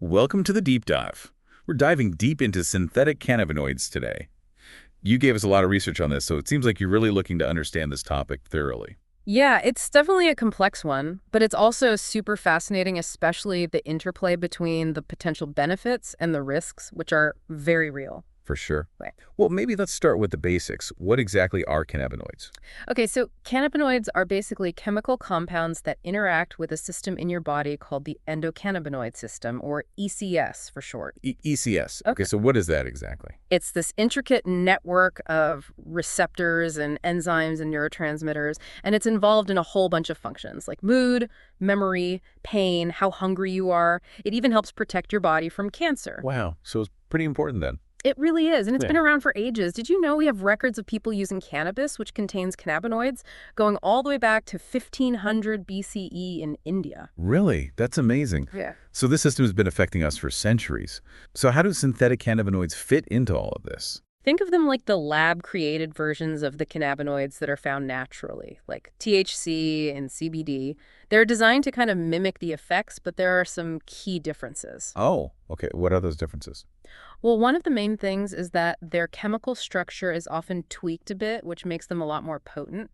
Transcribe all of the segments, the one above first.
Welcome to the deep dive. We're diving deep into synthetic cannabinoids today. You gave us a lot of research on this, so it seems like you're really looking to understand this topic thoroughly. Yeah, it's definitely a complex one, but it's also super fascinating, especially the interplay between the potential benefits and the risks, which are very real. For sure. Right. Well, maybe let's start with the basics. What exactly are cannabinoids? Okay, so cannabinoids are basically chemical compounds that interact with a system in your body called the endocannabinoid system, or ECS for short. ECS. Okay, Okay. so what is that exactly? It's this intricate network of receptors and enzymes and neurotransmitters, and it's involved in a whole bunch of functions like mood, memory, pain, how hungry you are. It even helps protect your body from cancer. Wow, so it's pretty important then. It really is, and it's been Yeah. around for ages. Did you know we have records of people using cannabis, which contains cannabinoids, going all the way back to 1500 BCE in India? Really? That's amazing. Yeah. So this system has been affecting us for centuries. So how do synthetic cannabinoids fit into all of this? Think of them like the lab-created versions of the cannabinoids that are found naturally, like THC and CBD. They're designed to kind of mimic the effects, but there are some key differences. Oh, okay. What are those differences? Well, one of the main things is that their chemical structure is often tweaked a bit, which makes them a lot more potent,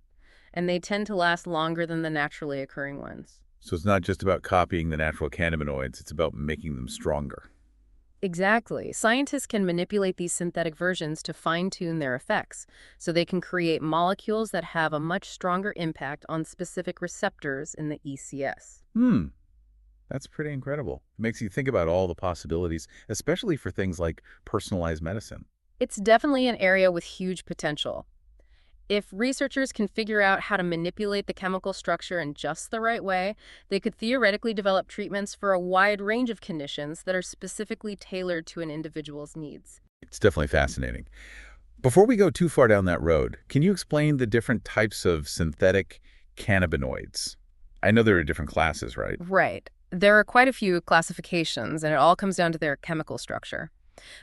and they tend to last longer than the naturally occurring ones. So it's not just about copying the natural cannabinoids, it's about making them stronger. Exactly. Scientists can manipulate these synthetic versions to fine-tune their effects, so they can create molecules that have a much stronger impact on specific receptors in the ECS. Hmm. That's pretty incredible. It makes you think about all the possibilities, especially for things like personalized medicine. It's definitely an area with huge potential. If researchers can figure out how to manipulate the chemical structure in just the right way, they could theoretically develop treatments for a wide range of conditions that are specifically tailored to an individual's needs. It's definitely fascinating. Before we go too far down that road, can you explain the different types of synthetic cannabinoids? I know there are different classes, right? Right. There are quite a few classifications, and it all comes down to their chemical structure.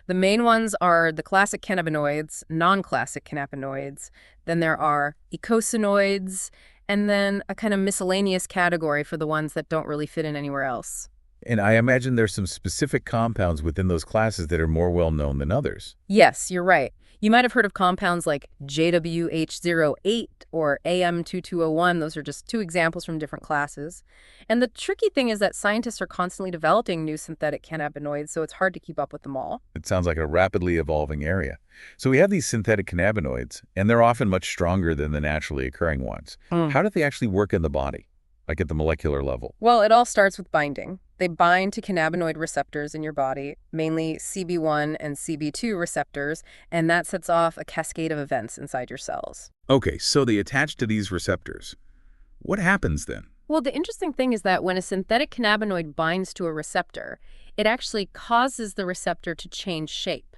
The main ones are the classic cannabinoids, non-classic cannabinoids, then there are eicosanoids, and then a kind of miscellaneous category for the ones that don't really fit in anywhere else. And I imagine there's some specific compounds within those classes that are more well known than others. Yes, you're right. You might have heard of compounds like JWH08 or AM2201. Those are just two examples from different classes. And the tricky thing is that scientists are constantly developing new synthetic cannabinoids, so it's hard to keep up with them all. It sounds like a rapidly evolving area. So we have these synthetic cannabinoids, and they're often much stronger than the naturally occurring ones. How do they actually work in the body, like at the molecular level? Well, it all starts with binding. They bind to cannabinoid receptors in your body, mainly CB1 and CB2 receptors, and that sets off a cascade of events inside your cells. Okay, so they attach to these receptors. What happens then? Well, the interesting thing is that when a synthetic cannabinoid binds to a receptor, it actually causes the receptor to change shape.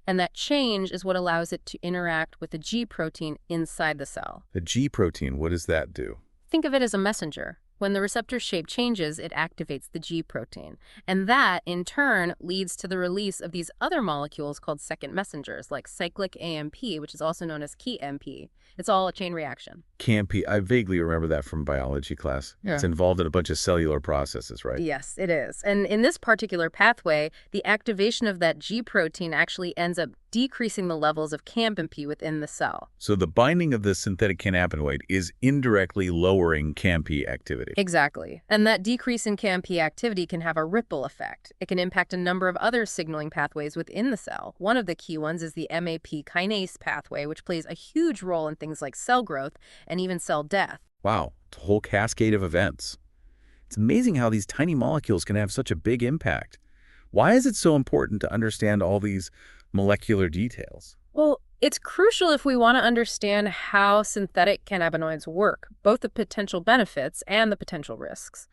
And that change is what allows it to interact with the G protein inside the cell. The G protein, what does that do? Think of it as a messenger. When the receptor shape changes, it activates the G protein. And that, in turn, leads to the release of these other molecules called second messengers, like cyclic AMP, which is also known as key MP. It's all a chain reaction. CAMP, I vaguely remember that from biology class. Yeah. It's involved in a bunch of cellular processes, right? Yes, it is. And in this particular pathway, the activation of that G protein actually ends up decreasing the levels of CAMP within the cell. So the binding of this synthetic cannabinoid is indirectly lowering CAMP activity. Exactly. And that decrease in CAMP activity can have a ripple effect. It can impact a number of other signaling pathways within the cell. One of the key ones is the MAP kinase pathway, which plays a huge role in things like cell growth and even cell death. Wow, it's a whole cascade of events. It's amazing how these tiny molecules can have such a big impact. Why is it so important to understand all these molecular details? Well, it's crucial if we want to understand how synthetic cannabinoids work, both the potential benefits and the potential risks.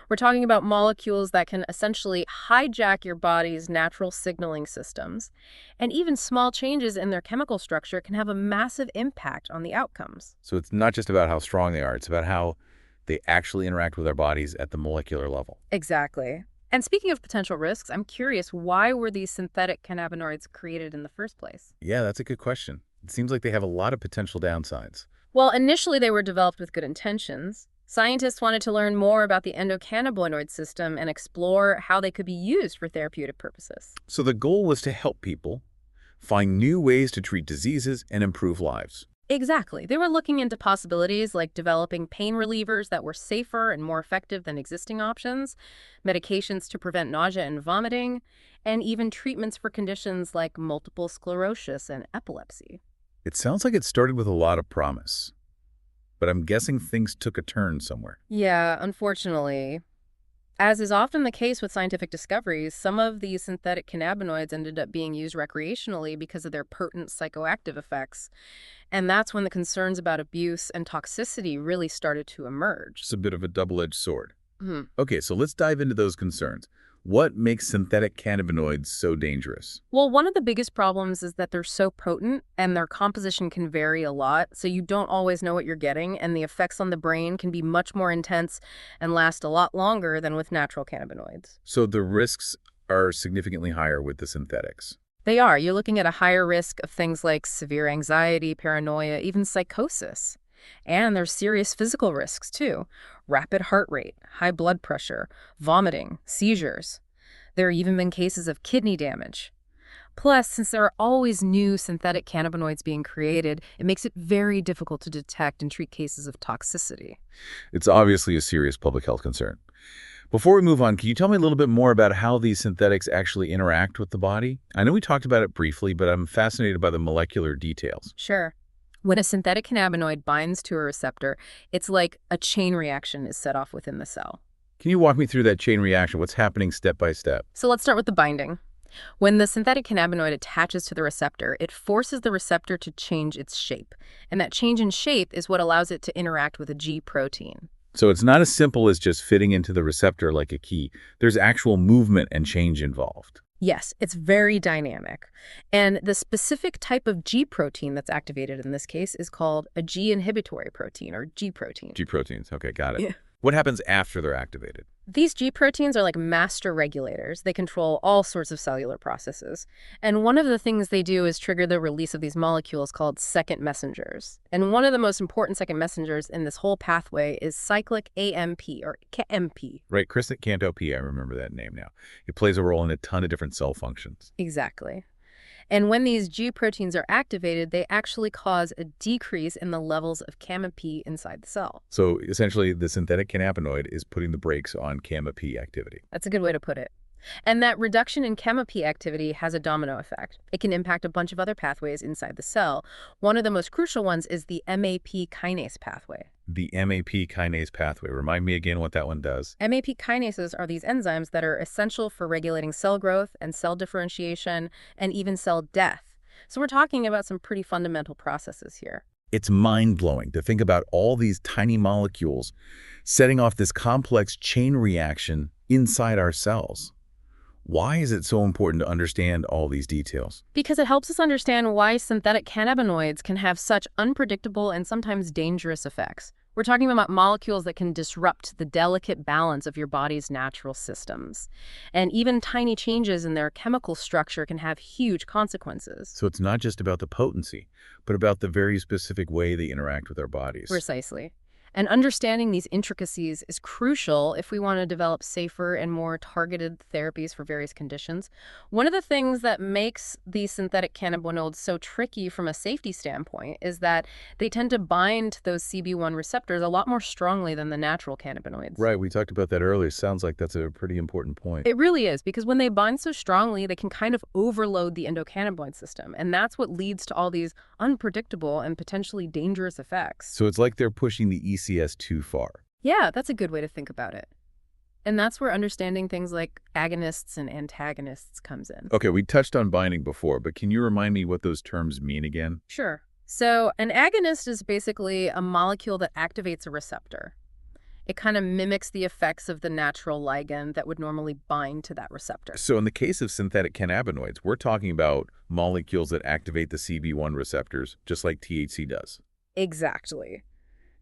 We're talking about molecules that can essentially hijack your body's natural signaling systems, and even small changes in their chemical structure can have a massive impact on the outcomes. So it's not just about how strong they are, it's about how they actually interact with our bodies at the molecular level. Exactly. And speaking of potential risks, I'm curious, why were these synthetic cannabinoids created in the first place? Yeah, that's a good question. It seems like they have a lot of potential downsides. Well, initially they were developed with good intentions. Scientists wanted to learn more about the endocannabinoid system and explore how they could be used for therapeutic purposes. So the goal was to help people find new ways to treat diseases and improve lives. Exactly. They were looking into possibilities like developing pain relievers that were safer and more effective than existing options, medications to prevent nausea and vomiting, and even treatments for conditions like multiple sclerosis and epilepsy. It sounds like it started with a lot of promise, but I'm guessing things took a turn somewhere. Yeah, unfortunately. As is often the case with scientific discoveries, some of these synthetic cannabinoids ended up being used recreationally because of their potent psychoactive effects. And that's when the concerns about abuse and toxicity really started to emerge. It's a bit of a double-edged sword. Hmm. Okay, so let's dive into those concerns. What makes synthetic cannabinoids so dangerous? Well, one of the biggest problems is that they're so potent and their composition can vary a lot, so you don't always know what you're getting, and the effects on the brain can be much more intense and last a lot longer than with natural cannabinoids. So the risks are significantly higher with the synthetics. They are. You're looking at a higher risk of things like severe anxiety, paranoia, even psychosis. And there's serious physical risks, too. Rapid heart rate, high blood pressure, vomiting, seizures. There have even been cases of kidney damage. Plus, since there are always new synthetic cannabinoids being created, it makes it very difficult to detect and treat cases of toxicity. It's obviously a serious public health concern. Before we move on, can you tell me a little bit more about how these synthetics actually interact with the body? I know we talked about it briefly, but I'm fascinated by the molecular details. Sure. When a synthetic cannabinoid binds to a receptor, it's like a chain reaction is set off within the cell. Can you walk me through that chain reaction? What's happening step by step? So let's start with the binding. When the synthetic cannabinoid attaches to the receptor, it forces the receptor to change its shape. And that change in shape is what allows it to interact with a G protein. So it's not as simple as just fitting into the receptor like a key. There's actual movement and change involved. Yes, it's very dynamic. And the specific type of G protein that's activated in this case is called a G inhibitory protein, or G protein. G proteins. Okay, got it. Yeah. What happens after they're activated? These G proteins are like master regulators. They control all sorts of cellular processes. And one of the things they do is trigger the release of these molecules called second messengers. And one of the most important second messengers in this whole pathway is cyclic AMP, or KMP. Right, Crescent Canto P, I remember that name now. It plays a role in a ton of different cell functions. Exactly. And when these G proteins are activated, they actually cause a decrease in the levels of CAMP inside the cell. So essentially, the synthetic cannabinoid is putting the brakes on CAMP activity. That's a good way to put it. And that reduction in CAMP activity has a domino effect. It can impact a bunch of other pathways inside the cell. One of the most crucial ones is the MAP kinase pathway. The MAP kinase pathway. Remind me again what that one does. MAP kinases are these enzymes that are essential for regulating cell growth and cell differentiation and even cell death. So we're talking about some pretty fundamental processes here. It's mind-blowing to think about all these tiny molecules setting off this complex chain reaction inside our cells. Why is it so important to understand all these details? Because it helps us understand why synthetic cannabinoids can have such unpredictable and sometimes dangerous effects. We're talking about molecules that can disrupt the delicate balance of your body's natural systems. And even tiny changes in their chemical structure can have huge consequences. So it's not just about the potency, but about the very specific way they interact with our bodies. Precisely. And understanding these intricacies is crucial if we want to develop safer and more targeted therapies for various conditions. One of the things that makes these synthetic cannabinoids so tricky from a safety standpoint is that they tend to bind to those CB1 receptors a lot more strongly than the natural cannabinoids. Right, we talked about that earlier. Sounds like that's a pretty important point. It really is, because when they bind so strongly, they can kind of overload the endocannabinoid system. And that's what leads to all these unpredictable and potentially dangerous effects. So it's like they're pushing the ECS too far. Yeah, that's a good way to think about it. And that's where understanding things like agonists and antagonists comes in. Okay, we touched on binding before, but can you remind me what those terms mean again? Sure. So an agonist is basically a molecule that activates a receptor. It kind of mimics the effects of the natural ligand that would normally bind to that receptor. So in the case of synthetic cannabinoids, we're talking about molecules that activate the CB1 receptors, just like THC does. Exactly.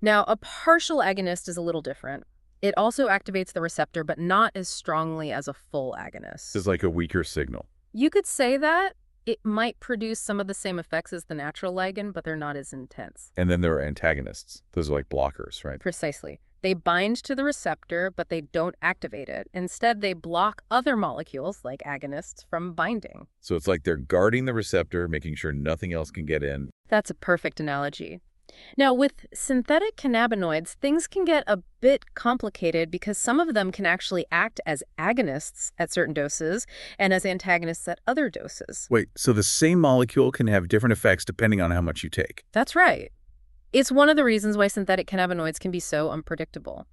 Now, a partial agonist is a little different. It also activates the receptor, but not as strongly as a full agonist. It's like a weaker signal. You could say that. It might produce some of the same effects as the natural ligand, but they're not as intense. And then there are antagonists. Those are like blockers, right? Precisely. They bind to the receptor, but they don't activate it. Instead, they block other molecules, like agonists, from binding. So it's like they're guarding the receptor, making sure nothing else can get in. That's a perfect analogy. Now, with synthetic cannabinoids, things can get a bit complicated because some of them can actually act as agonists at certain doses and as antagonists at other doses. Wait, so the same molecule can have different effects depending on how much you take? That's right. It's one of the reasons why synthetic cannabinoids can be so unpredictable.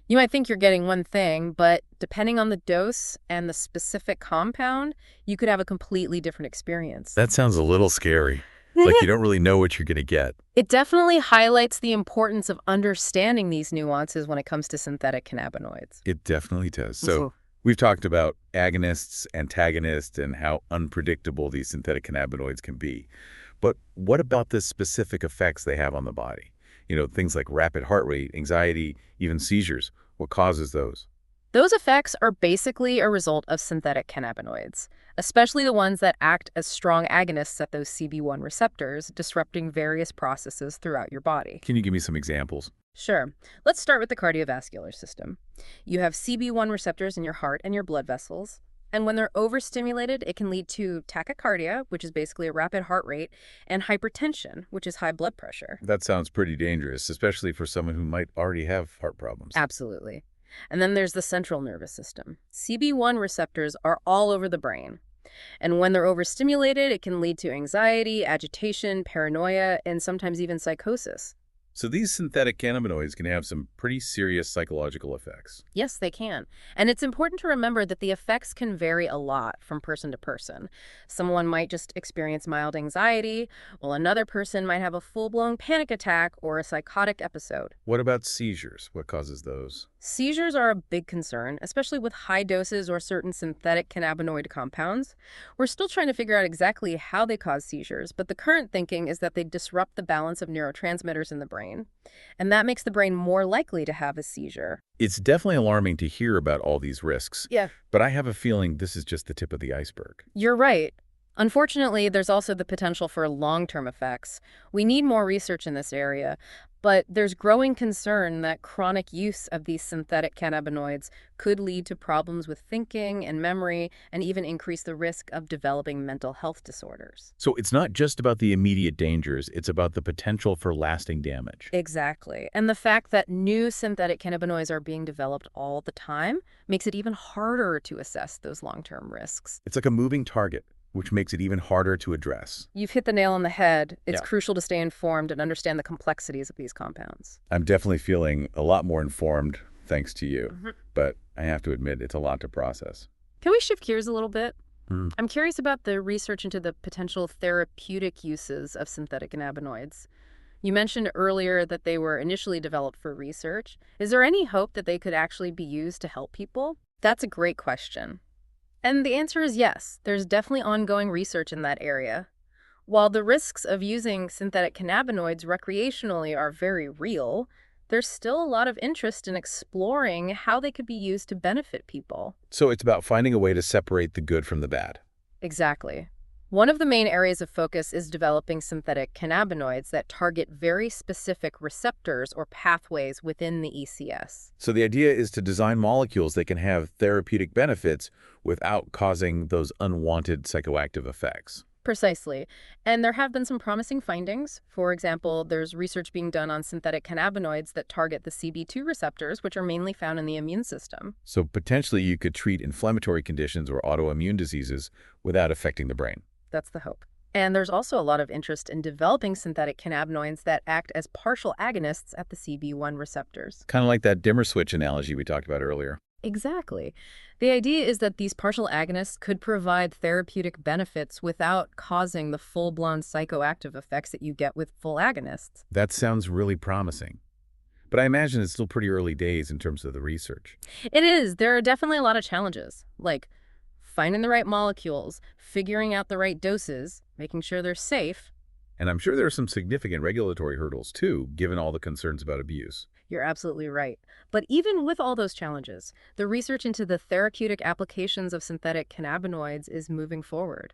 You might think you're getting one thing, but depending on the dose and the specific compound, you could have a completely different experience. That sounds a little scary. Like you don't really know what you're going to get. It definitely highlights the importance of understanding these nuances when it comes to synthetic cannabinoids. It definitely does. So we've talked about agonists, antagonists, and how unpredictable these synthetic cannabinoids can be. But what about the specific effects they have on the body? You know, things like rapid heart rate, anxiety, even seizures. What causes those? Those effects are basically a result of synthetic cannabinoids, especially the ones that act as strong agonists at those CB1 receptors, disrupting various processes throughout your body. Can you give me some examples? Sure. Let's start with the cardiovascular system. You have CB1 receptors in your heart and your blood vessels, and when they're overstimulated, it can lead to tachycardia, which is basically a rapid heart rate, and hypertension, which is high blood pressure. That sounds pretty dangerous, especially for someone who might already have heart problems. Absolutely. And then there's the central nervous system. CB1 receptors are all over the brain. And when they're overstimulated, it can lead to anxiety, agitation, paranoia, and sometimes even psychosis. So these synthetic cannabinoids can have some pretty serious psychological effects. Yes, they can. And it's important to remember that the effects can vary a lot from person to person. Someone might just experience mild anxiety, while another person might have a full-blown panic attack or a psychotic episode. What about seizures? What causes those? Seizures are a big concern, especially with high doses or certain synthetic cannabinoid compounds. We're still trying to figure out exactly how they cause seizures, but the current thinking is that they disrupt the balance of neurotransmitters in the brain, and that makes the brain more likely to have a seizure. It's definitely alarming to hear about all these risks. Yeah. But I have a feeling this is just the tip of the iceberg. You're right. Unfortunately, there's also the potential for long-term effects. We need more research in this area, but there's growing concern that chronic use of these synthetic cannabinoids could lead to problems with thinking and memory and even increase the risk of developing mental health disorders. So it's not just about the immediate dangers, it's about the potential for lasting damage. Exactly. And the fact that new synthetic cannabinoids are being developed all the time makes it even harder to assess those long-term risks. It's like a moving target, which makes it even harder to address. You've hit the nail on the head. It's Yeah. crucial to stay informed and understand the complexities of these compounds. I'm definitely feeling a lot more informed thanks to you, but I have to admit it's a lot to process. Can we shift gears a little bit? Hmm. I'm curious about the research into the potential therapeutic uses of synthetic cannabinoids. You mentioned earlier that they were initially developed for research. Is there any hope that they could actually be used to help people? That's a great question. And the answer is yes. There's definitely ongoing research in that area. While the risks of using synthetic cannabinoids recreationally are very real, there's still a lot of interest in exploring how they could be used to benefit people. So it's about finding a way to separate the good from the bad. Exactly. One of the main areas of focus is developing synthetic cannabinoids that target very specific receptors or pathways within the ECS. So the idea is to design molecules that can have therapeutic benefits without causing those unwanted psychoactive effects. Precisely. And there have been some promising findings. For example, there's research being done on synthetic cannabinoids that target the CB2 receptors, which are mainly found in the immune system. So potentially you could treat inflammatory conditions or autoimmune diseases without affecting the brain. That's the hope. And there's also a lot of interest in developing synthetic cannabinoids that act as partial agonists at the CB1 receptors. Kind of like that dimmer switch analogy we talked about earlier. Exactly. The idea is that these partial agonists could provide therapeutic benefits without causing the full-blown psychoactive effects that you get with full agonists. That sounds really promising. But I imagine it's still pretty early days in terms of the research. It is. There are definitely a lot of challenges, like finding the right molecules, figuring out the right doses, making sure they're safe. And I'm sure there are some significant regulatory hurdles too, given all the concerns about abuse. You're absolutely right. But even with all those challenges, the research into the therapeutic applications of synthetic cannabinoids is moving forward.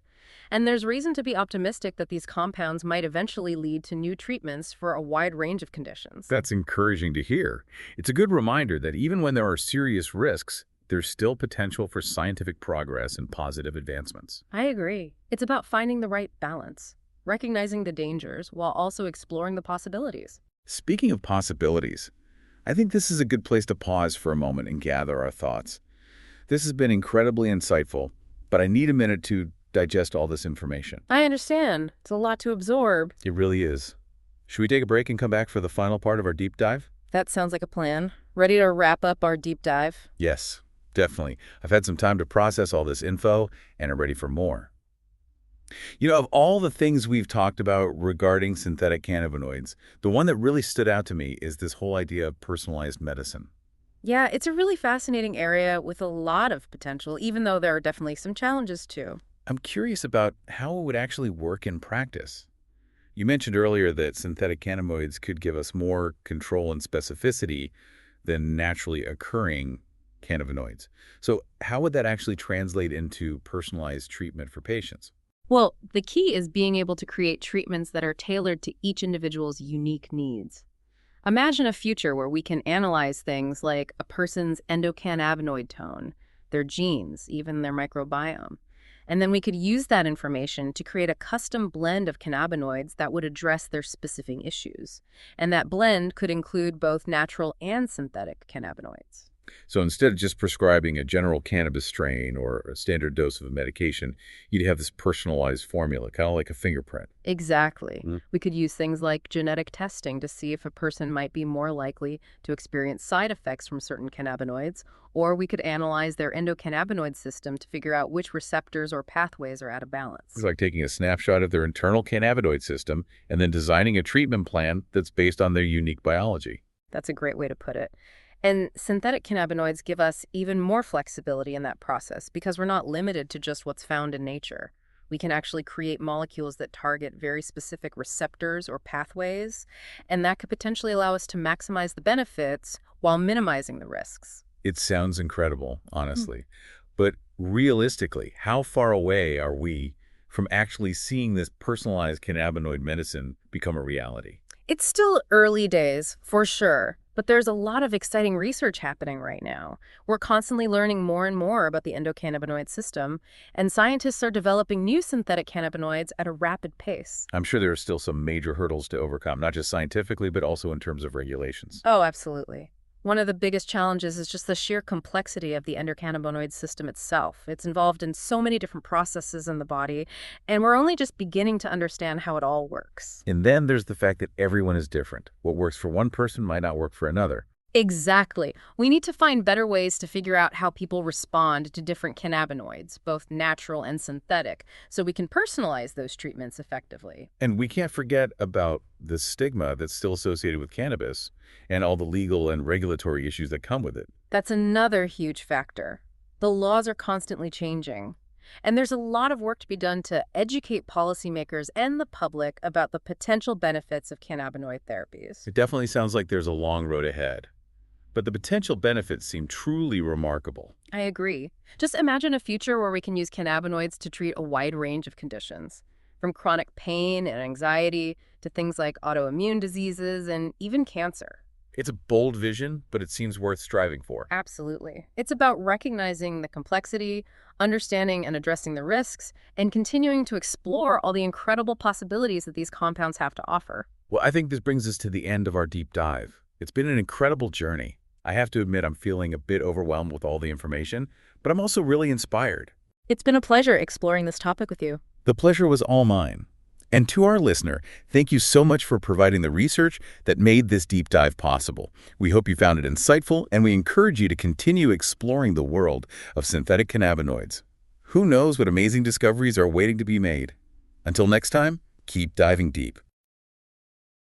And there's reason to be optimistic that these compounds might eventually lead to new treatments for a wide range of conditions. That's encouraging to hear. It's a good reminder that even when there are serious risks, there's still potential for scientific progress and positive advancements. I agree. It's about finding the right balance, recognizing the dangers while also exploring the possibilities. Speaking of possibilities, I think this is a good place to pause for a moment and gather our thoughts. This has been incredibly insightful, but I need a minute to digest all this information. I understand. It's a lot to absorb. It really is. Should we take a break and come back for the final part of our deep dive? That sounds like a plan. Ready to wrap up our deep dive? Yes, definitely. I've had some time to process all this info and am ready for more. Of all the things we've talked about regarding synthetic cannabinoids, the one that really stood out to me is this whole idea of personalized medicine. Yeah, it's a really fascinating area with a lot of potential, even though there are definitely some challenges too. I'm curious about how it would actually work in practice. You mentioned earlier that synthetic cannabinoids could give us more control and specificity than naturally occurring cannabinoids. So how would that actually translate into personalized treatment for patients? Well, the key is being able to create treatments that are tailored to each individual's unique needs. Imagine a future where we can analyze things like a person's endocannabinoid tone, their genes, even their microbiome. And then we could use that information to create a custom blend of cannabinoids that would address their specific issues. And that blend could include both natural and synthetic cannabinoids. So instead of just prescribing a general cannabis strain or a standard dose of a medication, you'd have this personalized formula, kind of like a fingerprint. Exactly. Mm. We could use things like genetic testing to see if a person might be more likely to experience side effects from certain cannabinoids, or we could analyze their endocannabinoid system to figure out which receptors or pathways are out of balance. It's like taking a snapshot of their internal cannabinoid system and then designing a treatment plan that's based on their unique biology. That's a great way to put it. And synthetic cannabinoids give us even more flexibility in that process because we're not limited to just what's found in nature. We can actually create molecules that target very specific receptors or pathways, and that could potentially allow us to maximize the benefits while minimizing the risks. It sounds incredible, honestly. But realistically, how far away are we from actually seeing this personalized cannabinoid medicine become a reality? It's still early days, for sure, but there's a lot of exciting research happening right now. We're constantly learning more and more about the endocannabinoid system, and scientists are developing new synthetic cannabinoids at a rapid pace. I'm sure there are still some major hurdles to overcome, not just scientifically, but also in terms of regulations. Oh, absolutely. One of the biggest challenges is just the sheer complexity of the endocannabinoid system itself. It's involved in so many different processes in the body, and we're only just beginning to understand how it all works. And then there's the fact that everyone is different. What works for one person might not work for another. Exactly. We need to find better ways to figure out how people respond to different cannabinoids, both natural and synthetic, so we can personalize those treatments effectively. And we can't forget about the stigma that's still associated with cannabis and all the legal and regulatory issues that come with it. That's another huge factor. The laws are constantly changing, and there's a lot of work to be done to educate policymakers and the public about the potential benefits of cannabinoid therapies. It definitely sounds like there's a long road ahead. But the potential benefits seem truly remarkable. I agree. Just imagine a future where we can use cannabinoids to treat a wide range of conditions, from chronic pain and anxiety to things like autoimmune diseases and even cancer. It's a bold vision, but it seems worth striving for. Absolutely. It's about recognizing the complexity, understanding and addressing the risks, and continuing to explore all the incredible possibilities that these compounds have to offer. Well, I think this brings us to the end of our deep dive. It's been an incredible journey. I have to admit I'm feeling a bit overwhelmed with all the information, but I'm also really inspired. It's been a pleasure exploring this topic with you. The pleasure was all mine. And to our listener, thank you so much for providing the research that made this deep dive possible. We hope you found it insightful, and we encourage you to continue exploring the world of synthetic cannabinoids. Who knows what amazing discoveries are waiting to be made? Until next time, keep diving deep.